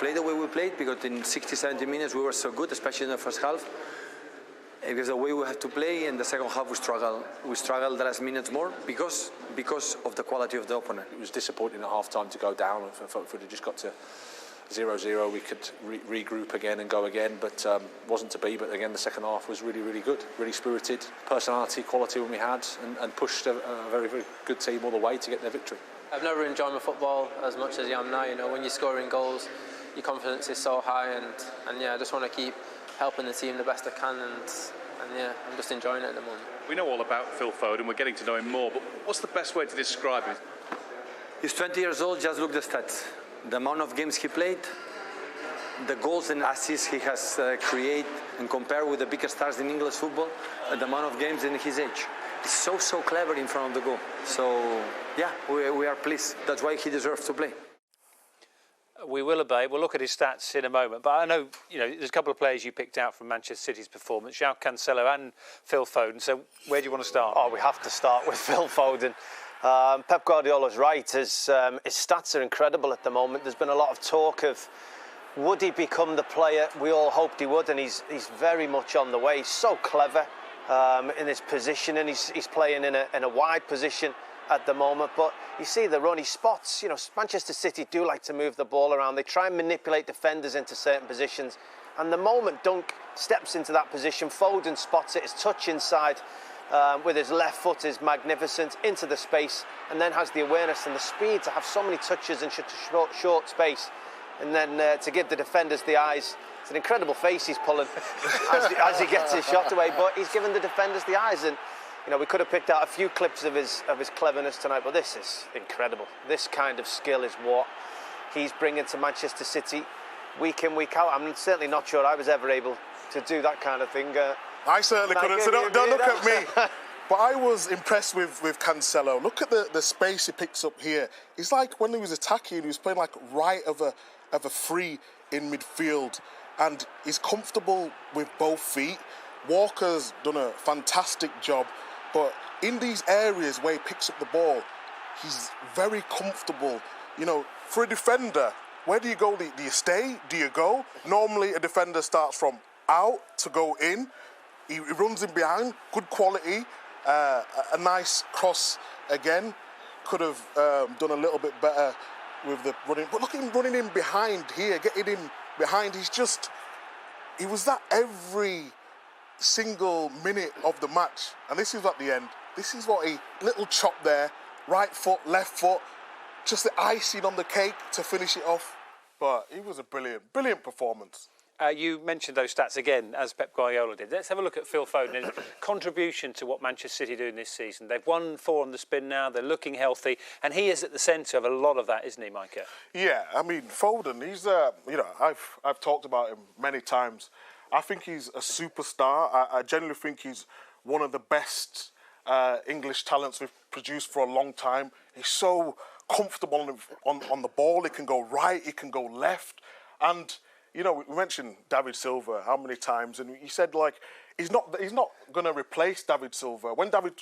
play the way we played, because in 60, 70 minutes we were so good, especially in the first half. It was the way we had to play. In the second half we struggled. We struggled the last minutes more because of the quality of the opponent. It was disappointing at half-time to go down. If we'd have just got to 0-0, we could regroup again and go again, but wasn't to be. But again, the second half was really, really good, really spirited, personality, quality when we had, and pushed a very, very good team all the way to get their victory. I've never enjoyed my football as much as I am now. You know, when you're scoring goals, your confidence is so high, and yeah, I just want to keep helping the team the best I can, and yeah, I'm just enjoying it at the moment. We know all about Phil Foden, we're getting to know him more, but what's the best way to describe him? He's 20 years old, just look at the stats. The amount of games he played, the goals and assists he has created, and compare with the biggest stars in English football, the amount of games in his age. He's so clever in front of the goal. So, yeah, we are pleased. That's why he deserves to play. We will obey. We'll look at his stats in a moment. But I know, there's a couple of players you picked out from Manchester City's performance, João Cancelo and Phil Foden. So where do you want to start? Oh, we have to start with Phil Foden. Pep Guardiola's right. His stats are incredible at the moment. There's been a lot of talk of would he become the player we all hoped he would, and he's very much on the way. He's so clever in his position, and he's playing in a wide position at the moment, but you see the run, he spots, Manchester City do like to move the ball around. They try and manipulate defenders into certain positions, and the moment Dunk steps into that position, Foden spots it. His touch inside with his left foot is magnificent, into the space, and then has the awareness and the speed to have so many touches in such a short space, and then to give the defenders the eyes. It's an incredible face he's pulling as he gets his shot away, but he's given the defenders the eyes. And we could have picked out a few clips of his cleverness tonight, but this is incredible. This kind of skill is what he's bringing to Manchester City week in, week out. I'm certainly not sure I was ever able to do that kind of thing. I certainly couldn't, so don't look at me. But I was impressed with Cancelo. Look at the space he picks up here. It's like when he was attacking, he was playing like right of a free in midfield, and he's comfortable with both feet. Walker's done a fantastic job, but in these areas where he picks up the ball, he's very comfortable. For a defender, where do you go? Do you stay? Do you go? Normally, a defender starts from out to go in. He runs in behind, good quality, a nice cross again. Could have done a little bit better with the running. But look at him running in behind here, getting in behind. He was that every single minute of the match, and this is at the end. This is what little chop there, right foot, left foot, just the icing on the cake to finish it off. But it was a brilliant performance. You mentioned those stats again, as Pep Guardiola did. Let's have a look at Phil Foden and his contribution to what Manchester City are doing this season. They've won 4 on the spin now, they're looking healthy, and he is at the centre of a lot of that, isn't he, Micah? Yeah, I mean, Foden, he's, I've talked about him many times. I think he's a superstar. I genuinely think he's one of the best English talents we've produced for a long time. He's so comfortable on the ball. He can go right, he can go left, and we mentioned David Silva how many times, and he said he's not going to replace David Silva. When David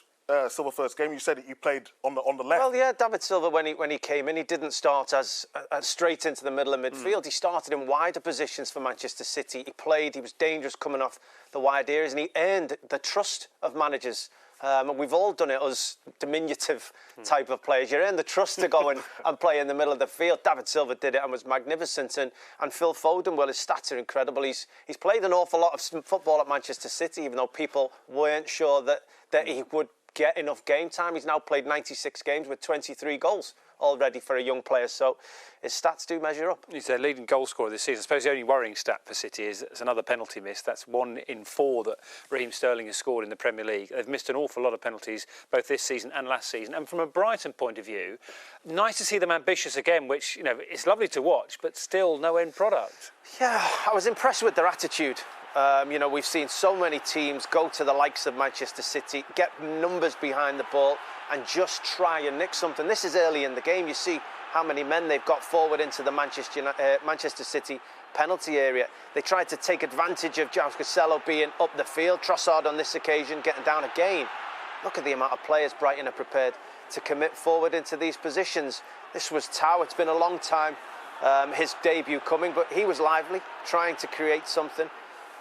Silva first came, you said he played on the left. Well, yeah, David Silva when he came in, he didn't start as straight into the middle of midfield. He started in wider positions for Manchester City. He was dangerous coming off the wide areas, and he earned the trust of managers. And we've all done it as diminutive type of players. You earn the trust to go and play in the middle of the field. David Silva did it and was magnificent. And Phil Foden, well, his stats are incredible. He's played an awful lot of football at Manchester City, even though people weren't sure that he would get enough game time. He's now played 96 games with 23 goals already for a young player, so his stats do measure up. He's their leading goal scorer this season. I suppose the only worrying stat for City is another penalty miss. That's 1 in 4 that Raheem Sterling has scored in the Premier League. They've missed an awful lot of penalties both this season and last season. And from a Brighton point of view, nice to see them ambitious again, which, it's lovely to watch, but still no end product. Yeah, I was impressed with their attitude. We've seen so many teams go to the likes of Manchester City, get numbers behind the ball and just try and nick something. This is early in the game. You see how many men they've got forward into the Manchester City penalty area. They tried to take advantage of João Cancelo being up the field. Trossard on this occasion getting down again. Look at the amount of players Brighton are prepared to commit forward into these positions. This was Tau. It's been a long time his debut coming, but he was lively, trying to create something.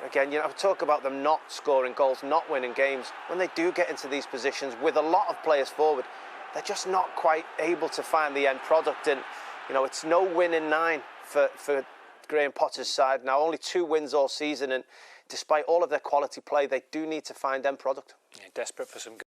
Again, you know, I talk about them not scoring goals, not winning games. When they do get into these positions with a lot of players forward, they're just not quite able to find the end product. And, you know, it's no win in 9 for Graham Potter's side. Now, only 2 wins all season, and despite all of their quality play, they do need to find end product. Yeah, desperate for some